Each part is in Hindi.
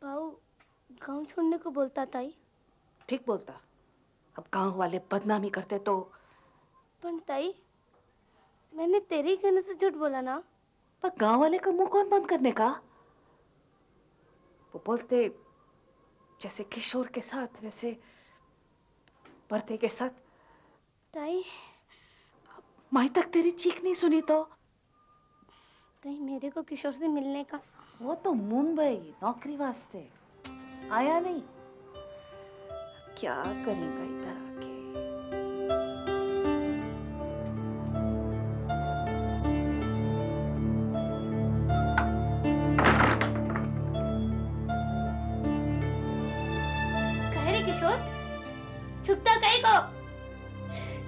बाऊ गांव छोड़ने को बोलता ताई। ठीक बोलता। अब गांव वाले बदनामी करते तो। पर ताई मैंने तेरे ही कहने से झूठ बोला ना। पर गांव वाले का मुंह कौन बंद करने का? वो बोलते जैसे किशोर के साथ वैसे पर्दे के साथ। ताई माई तक तेरी चीख नहीं सुनी तो? ताई मेरे को किशोर से मिलने का। वो तो मुंबई नौकरी वास्ते आया नहीं। क्या करेगा इधर आके? कहे रे किशोर, छुपता कहीं को?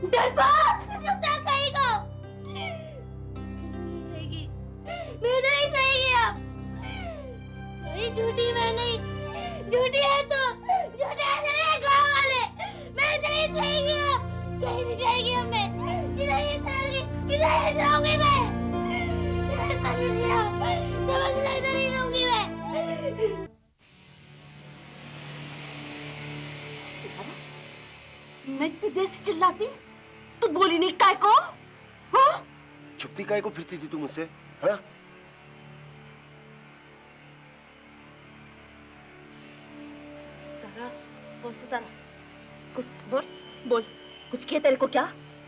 डरपोक, छुपता कहीं को? मैं तो नहीं सही अब। तेरी झूठी मैं नहीं, झूठी है तो, झूठे है तेरे गाँव वाले। मैं तो नहीं सही गया, कहीं नहीं जाएगी अब मैं, किधर नहीं जाऊंगी, किधर नहीं जाऊंगी मैं। समझ ले इधर नहीं रहूंगी मैं। सितारा, मैं इतनी देर से चिल्लाती, तू बोली नहीं काय को? हाँ? छुपती काय को फिरती थी तू मुझसे? हाँ? सितारा, कुछ बोल, बोल, कुछ किया तेरे को क्या?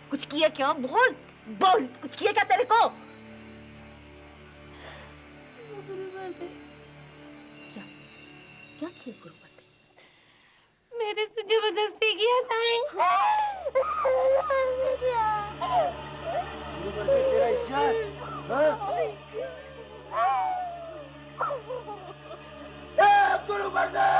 कुछ किया क्या? बोल, बोल, कुछ किया क्या तेरे को? क्या? क्या किया गुरुवर्ते? मेरे से जबरदस्ती किया था। गुरुवर्ते तेरा इज्जत, हाँ? गुरुवर्ते!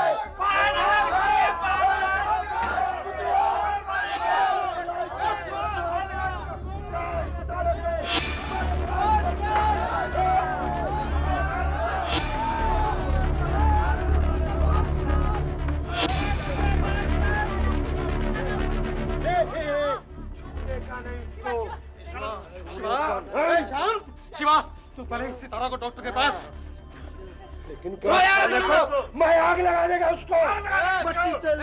शिवा, तू पहले इस सितारा को डॉक्टर के पास। लेकिन क्या देखो, मैं आग लगा देगा उसको।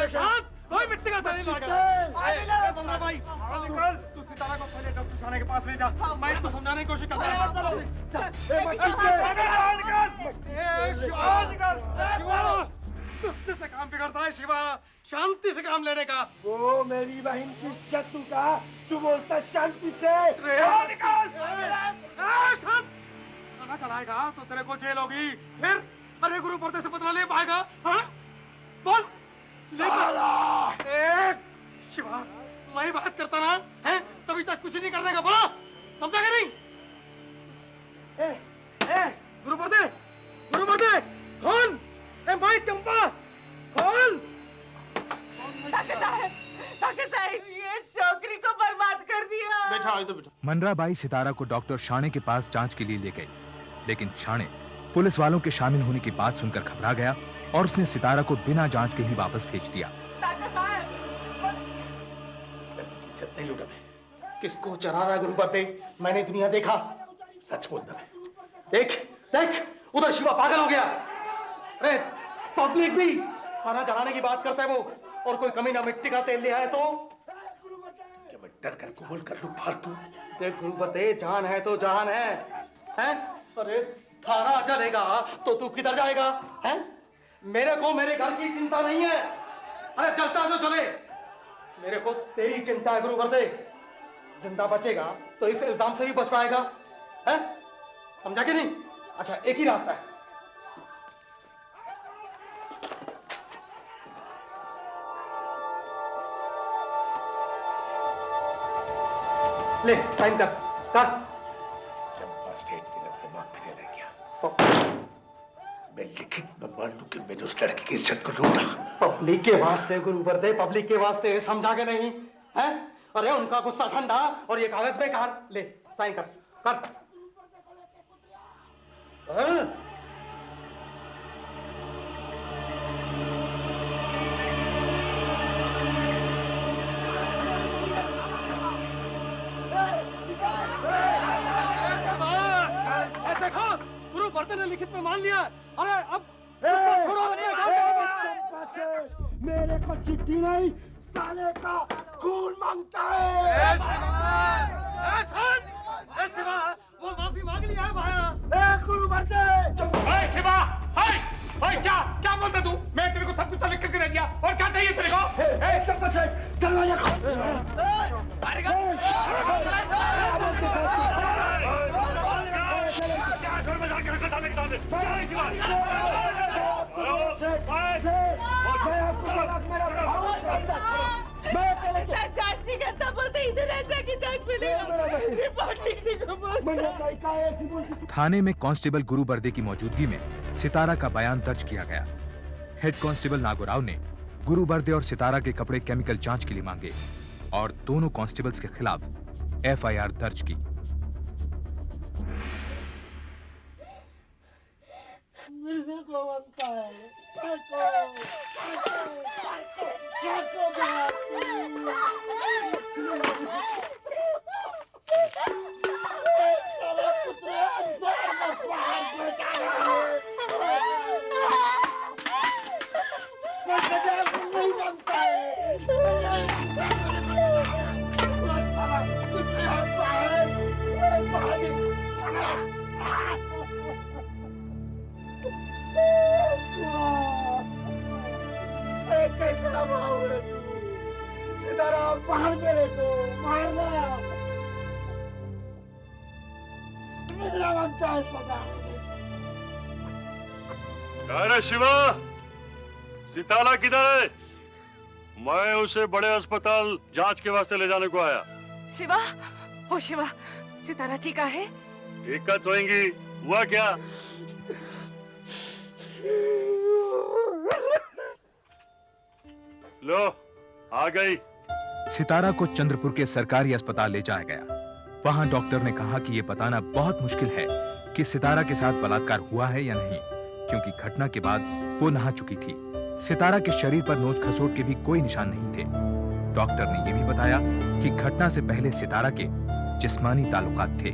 शांत, कोई मिट्टी का तेल लगा। बंगला भाई, तू सितारा को पहले डॉक्टर शाने के पास ले जा। मैं इसको समझाने की कोशिश करता हूँ। शिवा, गुस्से से काम बिगड़ता है शिवा, शांति से काम लेने का। वो मेरी बहन की इज्जत का तू बोलता शांति से। शांत, खाना चलाएगा तो तेरे को जेल होगी। फिर अरे गुरुवर्ते से बदला ले पाएगा? हाँ? बोल। शिवा, मैं बात करता ना है, तभी तक कुछ नहीं करने का। बोलो, समझा क्या नहीं? गुरुवर्ते, गुरुवर्ते, कौन? मैं चंपा, कौन? डॉक्टर साहब, ये चौकरी को बर्बाद कर दिया। बैठा, इधर बैठा। मनराबाई सितारा को डॉक्टर शाणे के पास जांच के लिए ले गई, लेकिन शाणे पुलिस वालों के शामिल होने की बात सुनकर घबरा गया और उसने सितारा को बिना जांच के ही वापस भेज दिया। इज्जत नहीं लूटा मैं। किसको चरा रहा है गुरुवर्ते? मैंने दुनिया देखा। सच बोलता मैं। देख, देख, उधर शिवा पागल हो गया। अरे पब्लिक भी खाना चलाने की बात करता है वो, और कोई कमीना मिट्टी का तेल ले आया तो क्या मैं डर कर कबूल कर लूं फालतू? देख गुरुवर्ते, जान है तो जहान है, हैं? अरे थाना चलेगा तो तू किधर जाएगा? हैं? मेरे को मेरे घर की चिंता नहीं है। अरे चलता तो चले, मेरे को तेरी चिंता है गुरुवर्ते। जिंदा बचेगा तो इस इल्जाम से भी बच पाएगा, हैं? समझा कि नहीं? अच्छा, एक ही रास्ता है। ले, साइन कर, कर। चंपा स्टेट तेरा दिमाग फिर रह गया। मैं लिखित में मान लूं कि मैंने उस लड़की की इज्जत को लूटा। पब्लिक के वास्ते गुरुवर्ते, पब्लिक के वास्ते, समझा के नहीं? हैं? अरे उनका गुस्सा ठंडा और ये कागज बेकार। ले, साइन कर, कर। देखो, गुरुवर्ते ने लिखित में मान लिया। अरे अब छोड़ो, को चिट्ठी नहीं, साले का खून मांगता है। शिवा, वो माफी मांग लिया है भाया। गुरु बर्दे, शिवा, क्या क्या बोलता तू? मैं तेरे को सब कुछ तो लिख करके दे दिया, और क्या चाहिए तेरे को? दरवाजा खोल। जांच नहीं करता, बोलते इधर ऐसा की जांच मिलेगा, रिपोर्ट लिखने को बोलते। थाने में कांस्टेबल गुरु बर्दे की मौजूदगी में सितारा का बयान दर्ज किया गया। हेड कांस्टेबल नागोराव ने गुरु बर्दे और सितारा के कपड़े केमिकल जांच के लिए मांगे और दोनों कांस्टेबल्स के खिलाफ एफआईआर दर्ज की। मिलने को बनता है। कैसा भाव है तू? सितारा, मार मेरे को, मारना। मिलना बनता है सदा। अरे शिवा, सितारा किधर है? मैं उसे बड़े अस्पताल जांच के वास्ते ले जाने को आया। शिवा, ओ शिवा, सितारा ठीक है? दिक्कत होएंगी, हुआ क्या? लो, आ गई। सितारा को चंद्रपुर के सरकारी अस्पताल ले जाया गया। वहां डॉक्टर ने कहा कि यह बताना बहुत मुश्किल है कि सितारा के साथ बलात्कार हुआ है या नहीं, क्योंकि घटना के बाद वो नहा चुकी थी। सितारा के शरीर पर नोच खसोट के भी कोई निशान नहीं थे। डॉक्टर ने यह भी बताया कि घटना से पहले सितारा के जिस्मानी ताल्लुकात थे।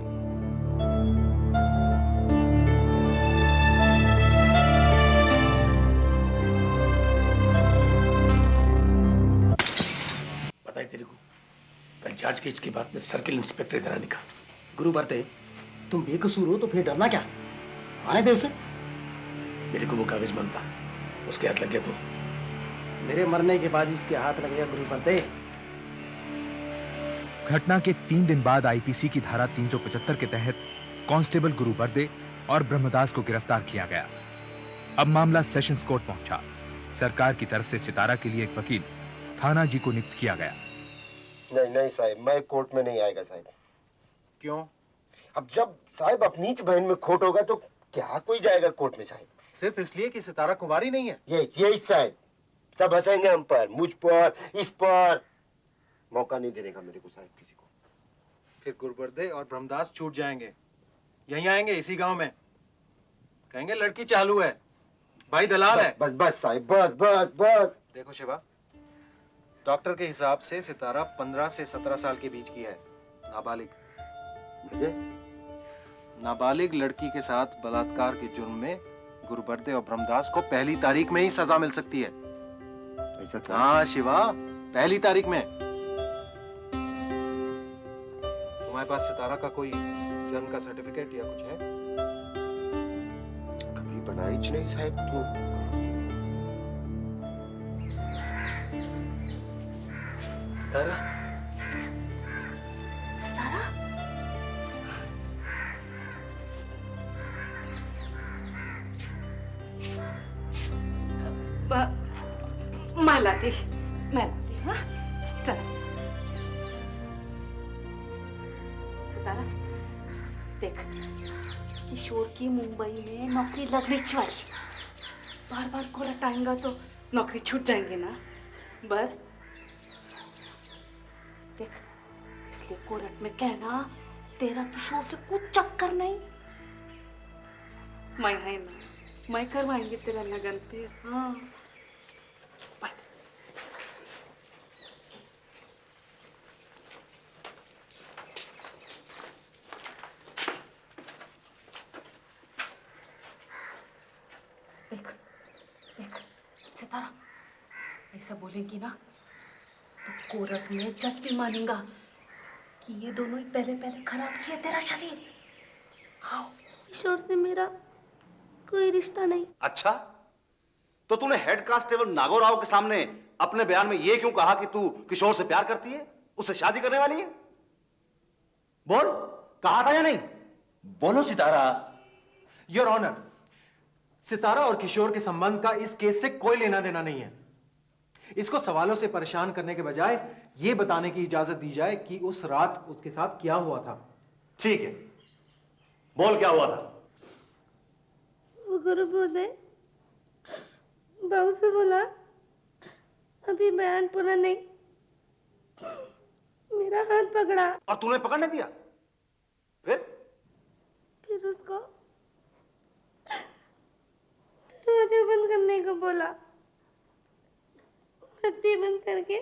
तेरे को कल जांच की इसकी बात में सर्किल इंस्पेक्टर इधर आने का। गुरु बर्दे, तुम बेकसूर हो तो फिर डरना क्या? आने दे उसे। मेरे को वो कागज मांगता, उसके हाथ लग गया तो मेरे मरने के बाद उसके हाथ लग गया। गुरु बर्दे, घटना के 3 दिन बाद आईपीसी की धारा 375 के तहत कांस्टेबल गुरु बर्दे और ब्रह्मदास को गिरफ्तार किया गया। अब मामला सेशंस कोर्ट पहुंचा। सरकार की तरफ से सितारा के लिए एक वकील थाना जी को नियुक्त किया गया। नहीं नहीं साहब, मैं कोर्ट में नहीं आएगा साहब। क्यों? अब जब साहब अपनी बहन में खोट होगा तो क्या कोई जाएगा कोर्ट में साहब? सिर्फ इसलिए कि सितारा कुंवारी नहीं है? यही साहब, सब हंसेंगे हम पर, मुझ पर, इस पर। मौका नहीं देने का मेरे को साहब किसी को। फिर गुरुबर्दे और ब्रह्मदास छूट जाएंगे, यहीं आएंगे इसी गांव में, कहेंगे लड़की चालू है, भाई दलाल है। बस बस साहब, बस बस बस। देखो शिवा, डॉक्टर के हिसाब से सितारा 15 से 17 साल के बीच की है, नाबालिग। नाबालिग लड़की के साथ बलात्कार के जुर्म में गुरुबर्दे और ब्रह्मदास को पहली तारीख में ही सजा मिल सकती है। ऐसा क्या? हाँ शिवा, पहली तारीख में। तुम्हारे पास सितारा का कोई जन्म का सर्टिफिकेट या कुछ है? कभी बनाई नहीं साहब तो। सितारा, सितारा, मैं लाती, हाँ? चल सितारा, देख किशोर की मुंबई में नौकरी लगनी चाहिए। बार बार को लटाएंगा तो नौकरी छूट जाएंगे ना। बर देख, इसलिए कोर्ट में कहना तेरा किशोर से कुछ चक्कर नहीं। मैं है ना, मैं करवाएंगे तेरा लगन पे। हाँ बैठ। देख देख सितारा, ऐसा बोलेंगी ना तो कोर्ट में जज भी मानेगा कि ये दोनों ही पहले पहले खराब किए तेरा शरीर। हाँ, किशोर से मेरा कोई रिश्ता नहीं। अच्छा, तो तूने हेड कांस्टेबल नागोराव के सामने अपने बयान में यह क्यों कहा कि तू किशोर से प्यार करती है, उससे शादी करने वाली है? बोल, कहा था या नहीं? बोलो सितारा। योर ऑनर, सितारा और किशोर के संबंध का इस केस से कोई लेना देना नहीं है। इसको सवालों से परेशान करने के बजाय यह बताने की इजाजत दी जाए कि उस रात उसके साथ क्या हुआ था। ठीक है, बोल क्या हुआ था? वो गुरु बोले बहू से बोला अभी बयान पूरा नहीं, मेरा हाथ पकड़ा और तूने पकड़ने दिया? फिर उसको दरवाजा बंद करने को बोला, बत्ती बंद करके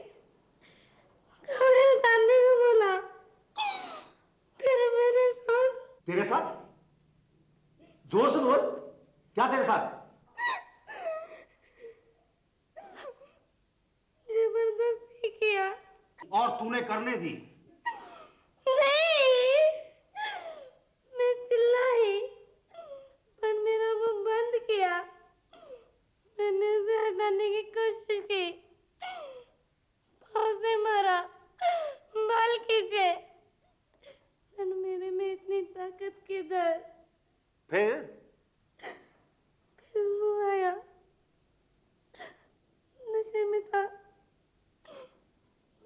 कपड़े उतारने को बोला। फिर मेरे साथ तेरे साथ? जोर से बोल, क्या तेरे साथ? जबरदस्ती किया। और तूने करने दी? नहीं, मैं चिल्लाई पर मेरा मुंह बंद किया। मैंने उसे हटाने की कोशिश की, पाँव से मारा, बाल खींचे, पर मेरे में इतनी ताकत किधर। फिर वो आया, नशे में था,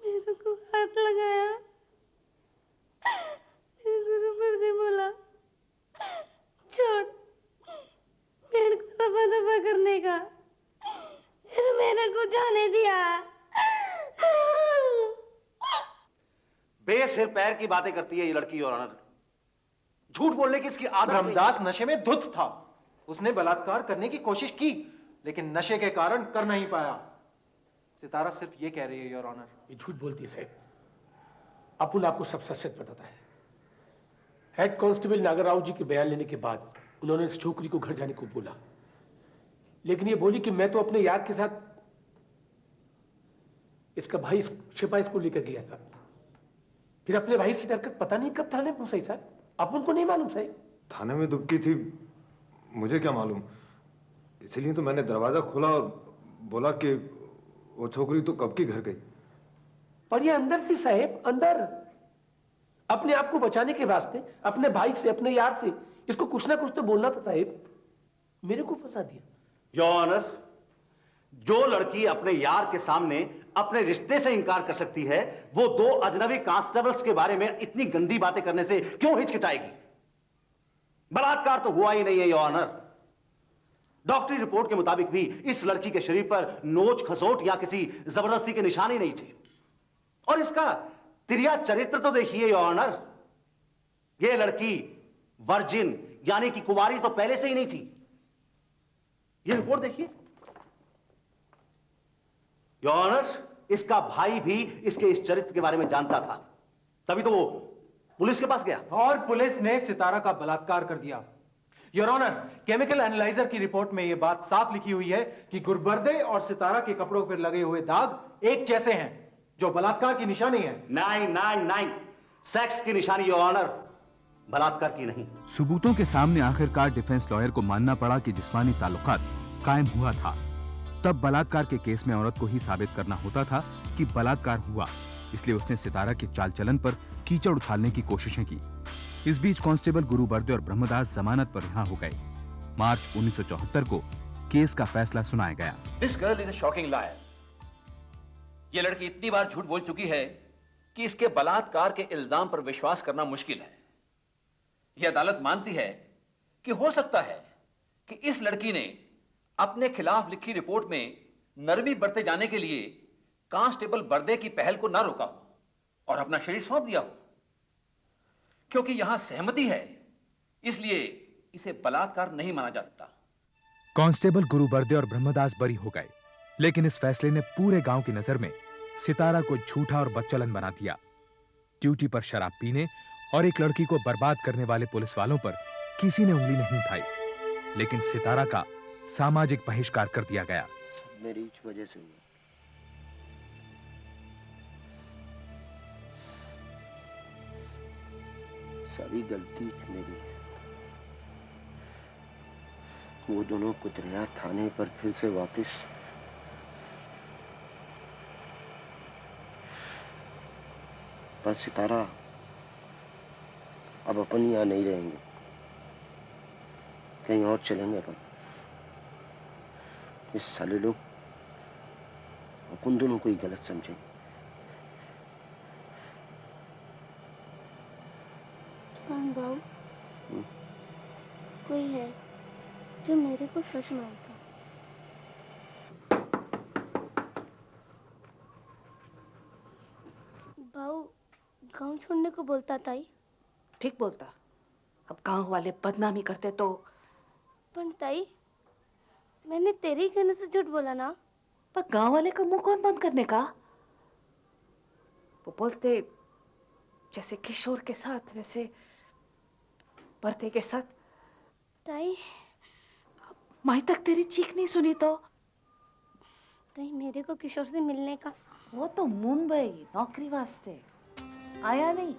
मेरे को हाथ लगाया, फिर गुरु पर से बोला छोड़, पेड़ को रफा दफा करने का। फिर मेरे को जाने दिया। बेसिर पैर की बातें करती है ये लड़की। और ऑनर, झूठ बोलने की इसकी आदत नहीं। रामदास नशे में धुत था। उसने बलात्कार करने की कोशिश की लेकिन नशे के कारण कर नहीं पाया। सितारा सिर्फ ये कह रही है योर ऑनर। ये झूठ बोलती है साहब। अपुन आपको सब सच सच बताता है। हेड कांस्टेबल नागरराव जी के बयान लेने के बाद उन्होंने इस छोकरी को घर जाने को बोला, लेकिन ये बोली कि मैं तो अपने यार के साथ इसका भाई सिपाही स्कूल लेकर गया था। फिर अपने भाई से डरकर पता नहीं कब थाने पहुंचाई साहब, अपन को नहीं मालूम साहब। थाने में दुबकी थी, मुझे क्या मालूम, इसलिए तो मैंने दरवाजा खोला और बोला कि वो छोकरी तो कब की घर गई। पर ये अंदर थी साहब, अंदर। अपने आप को बचाने के वास्ते अपने भाई से, अपने यार से इसको कुछ ना कुछ तो बोलना था साहब। मेरे को फंसा दिया। योर ऑनर, जो लड़की अपने यार के सामने अपने रिश्ते से इनकार कर सकती है, वो दो अजनबी कांस्टेबल्स के बारे में इतनी गंदी बातें करने से क्यों हिचकिचाएगी? बलात्कार तो हुआ ही नहीं है योर ऑनर। डॉक्टरी रिपोर्ट के मुताबिक भी इस लड़की के शरीर पर नोच खसोट या किसी जबरदस्ती के निशान ही नहीं थे। और इसका तिरिया चरित्र तो देखिए योर ऑनर। यह लड़की वर्जिन यानी कि कुंवारी तो पहले से ही नहीं थी। यह रिपोर्ट देखिए योर ऑनर। इसका भाई भी इसके इस चरित्र के बारे में जानता था, तभी तो वो पुलिस के पास गया। और पुलिस ने सितारा का बलात्कार कर दिया। योर ऑनर, केमिकल एनालाइजर की रिपोर्ट में यह बात साफ लिखी हुई है कि गुरबर्दे और सितारा के कपड़ों पर लगे हुए दाग एक जैसे हैं, जो बलात्कार की निशानी है। 999 सेक्स की निशानी योर ऑनर, बलात्कार की नहीं। सबूतों के सामने आखिरकार डिफेंस लॉयर को मानना पड़ा कि जिस्मानी ताल्लुकात कायम हुआ था। तब बलात्कार के केस में औरत को ही साबित करना होता था कि बलात्कार हुआ, इसलिए उसने सितारा के चाल चलन पर कीचड़ उछालने की कोशिशें की। इस बीच कांस्टेबल गुरु बर्दे और ब्रह्मदास जमानत पर रिहा हो गए। मार्च 1974 को केस का फैसला सुनाया गया। This girl is a shocking liar. ये लड़की इतनी बार झूठ बोल चुकी है कि इसके बलात्कार के इल्जाम पर विश्वास करना मुश्किल है। यह अदालत मानती है कि हो सकता है कि इस लड़की ने अपने खिलाफ लिखी रिपोर्ट में नरमी बरते जाने के लिए कांस्टेबल बर्दे की पहल को ना रोका हो और अपना शरीर सौंप दिया हो। क्योंकि यहां सहमति है, इसलिए इसे बलात्कार नहीं माना जा सकता। कांस्टेबल गुरु बर्दे और ब्रह्मदास बरी हो गए, लेकिन इस फैसले ने पूरे गांव की नजर में सितारा को झूठा और बदचलन बना दिया। ड्यूटी पर शराब पीने और एक लड़की को बर्बाद करने वाले पुलिस वालों पर किसी ने उंगली नहीं उठाई, लेकिन सितारा का सामाजिक बहिष्कार कर दिया गया। मेरी वजह से हुआ। सारी गलती मेरी है। वो दोनों कुतरिया थाने पर फिर से वापस। पर सितारा अब अपन यहाँ नहीं रहेंगे, कहीं और चलेंगे अपन। इस साले लोग अपन दोनों को ही गलत समझेंगे। बाबू, कोई है जो मेरे को सच मानता। बाबू गांव छोड़ने को बोलता ताई। ठीक बोलता। अब गांव वाले बदनामी करते तो। पर ताई, मैंने तेरे ही कहने से झूठ बोला ना। पर गांव वाले का मुंह कौन बंद करने का? वो बोलते जैसे किशोर के साथ वैसे बर्थे के साथ। ताई, माई तक तेरी चीख नहीं सुनी तो? ताई मेरे को किशोर से मिलने का। वो तो मुंबई नौकरी वास्ते आया नहीं।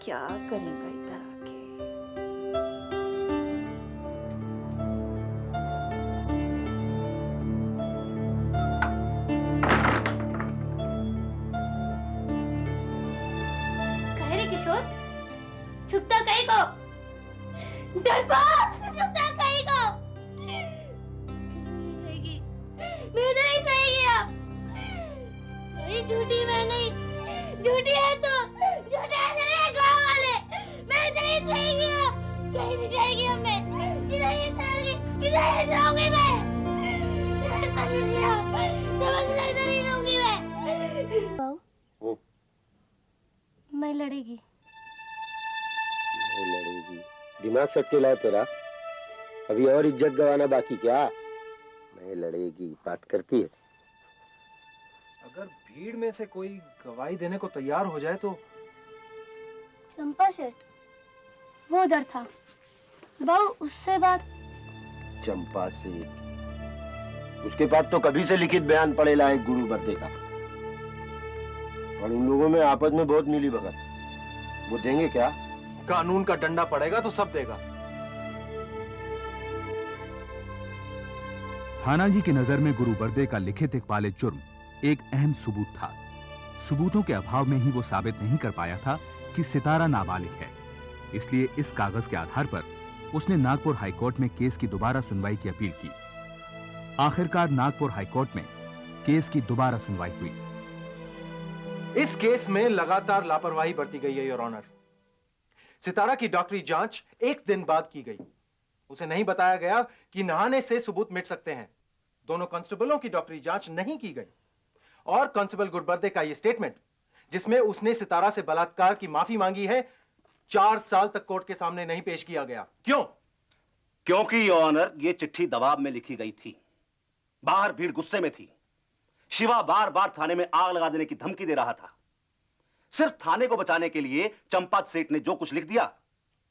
क्या करेगा इधर आके? कहे रे किशोर, छुपता कहीं को? डरपोक, छुपता कहीं को? मैं तो नहीं सही किया। थोड़ी झूठी मैं नहीं, झूठी है तो, झूठे है तेरे गाँव वाले। मैं तो नहीं सही किया। कहीं नहीं जाएगी अब मैं, किधर नहीं जाऊंगी, किधर नहीं जाऊंगी मैं। समझ लिया, समझ लिया, इधर नहीं रहूंगी मैं। बाबू, मैं लड़ेगी। लड़ेगी? दिमाग सट्टे लाए तेरा। अभी और इज्जत गंवाना बाकी क्या? मैं लड़ेगी बात करती है। अगर भीड़ में से कोई गवाही देने को तैयार हो जाए तो? चंपा सेठ, वो उधर था। बाबू उससे बात। चंपा से? उसके पास तो कभी से लिखित बयान पड़ेला है गुरु बर्दे का। और उन लोगों में आपस में बहुत मिली भगत। वो देंगे क्या? कानून का डंडा पड़ेगा तो सब देगा। थाना जी की नजर में गुरु बर्दे का लिखित इकबाल जुर्म एक अहम सबूत था। सबूतों के अभाव में ही वो साबित नहीं कर पाया था कि सितारा नाबालिग है। इसलिए इस कागज के आधार पर उसने नागपुर हाईकोर्ट में केस की दोबारा सुनवाई की अपील की। आखिरकार नागपुर हाईकोर्ट में केस की दोबारा सुनवाई हुई। इस केस में लगातार लापरवाही बरती गई है योर ऑनर। सितारा की डॉक्टरी जांच एक दिन बाद की गई। उसे नहीं बताया गया कि नहाने से सबूत मिट सकते हैं। दोनों कांस्टेबलों की डॉक्टरी जांच नहीं की गई। और कांस्टेबल गुरबर्दे का यह स्टेटमेंट, जिसमें उसने सितारा से बलात्कार की माफी मांगी है, 4 साल तक कोर्ट के सामने नहीं पेश किया गया। क्यों? क्योंकि योर ऑनर ये चिट्ठी दबाव में लिखी गई थी। बाहर भीड़ गुस्से में थी। शिवा बार बार थाने में आग लगा देने की धमकी दे रहा था। सिर्फ थाने को बचाने के लिए चंपा सेठ ने जो कुछ लिख दिया,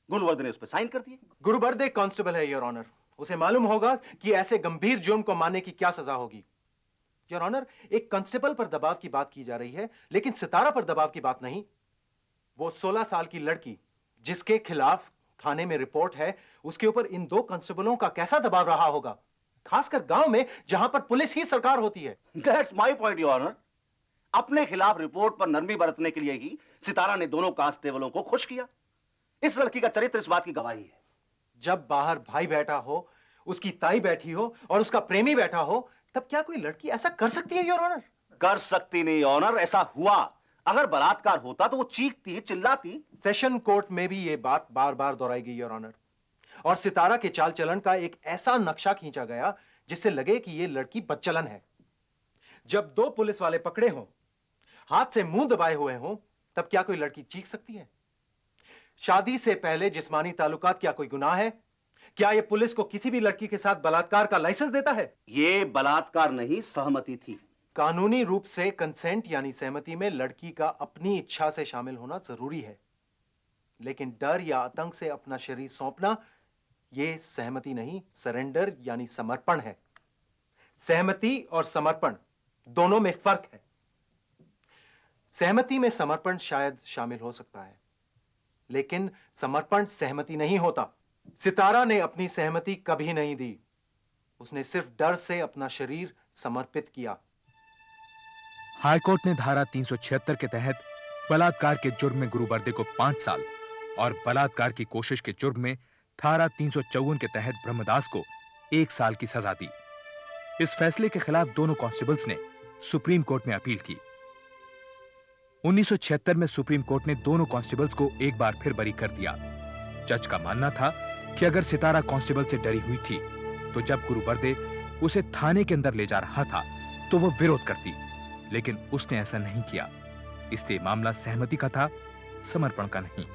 गुरुवर्दे ने उस पर साइन कर दिए। गुरुबर्दे कांस्टेबल है योर ऑनर। उसे मालूम होगा कि ऐसे गंभीर जुर्म को मानने की क्या सजा होगी। योर ऑनर, एक कांस्टेबल पर दबाव की बात की जा रही है, लेकिन सितारा पर दबाव की बात नहीं। वो 16 साल की लड़की जिसके खिलाफ थाने में रिपोर्ट है, उसके ऊपर इन 2 कांस्टेबलों का कैसा दबाव रहा होगा, खासकर गांव में जहां पर पुलिस ही सरकार होती है। That's my point your honour. अपने खिलाफ रिपोर्ट पर नरमी बरतने के लिए ही सितारा ने दोनों कांस्टेबलों को खुश किया। इस लड़की का चरित्र इस बात की गवाही है। जब बाहर भाई बैठा हो, उसकी ताई बैठी हो और उसका प्रेमी बैठा हो, तब क्या कोई लड़की ऐसा कर सकती है योर ऑनर? कर सकती नहीं योर ऑनर। ऐसा हुआ। अगर बलात्कार होता तो वो चीखती, चिल्लाती। सेशन कोर्ट में भी ये बात बार बार दोहराई गई योर ऑनर। और सितारा के चाल चलन का एक ऐसा नक्शा खींचा गया जिससे लगे कि ये लड़की बदचलन है। जब 2 पुलिस वाले पकड़े हों, हाथ से मुंह दबाए हुए हों, तब क्या कोई लड़की चीख सकती है? शादी से पहले जिस्मानी ताल्लुकात क्या कोई गुनाह है? क्या यह पुलिस को किसी भी लड़की के साथ बलात्कार का लाइसेंस देता है? यह बलात्कार नहीं, सहमति थी। कानूनी रूप से कंसेंट यानी सहमति में लड़की का अपनी इच्छा से शामिल होना जरूरी है, लेकिन डर या आतंक से अपना शरीर सौंपना यह सहमति नहीं, सरेंडर यानी समर्पण है। सहमति और समर्पण दोनों में फर्क है। सहमति में समर्पण शायद शामिल हो सकता है, लेकिन समर्पण सहमति नहीं होता। सितारा ने अपनी सहमति कभी नहीं दी। उसने सिर्फ डर से अपना शरीर समर्पित किया। हाईकोर्ट ने धारा 376 के तहत बलात्कार के जुर्म में गुरु बर्दे को 5 साल और बलात्कार की कोशिश के जुर्म में धारा 354 के तहत ब्रह्मदास को 1 साल की सजा दी। इस फैसले के खिलाफ दोनों कांस्टेबल्स ने सुप्रीम कोर्ट में अपील की। 1976 में सुप्रीम कोर्ट ने दोनों कांस्टेबल्स को एक बार फिर बरी कर दिया। जज का मानना था कि अगर सितारा कांस्टेबल से डरी हुई थी तो जब गुरु बर्दे उसे थाने के अंदर ले जा रहा था तो वो विरोध करती, लेकिन उसने ऐसा नहीं किया। इसलिए मामला सहमति का था, समर्पण का नहीं।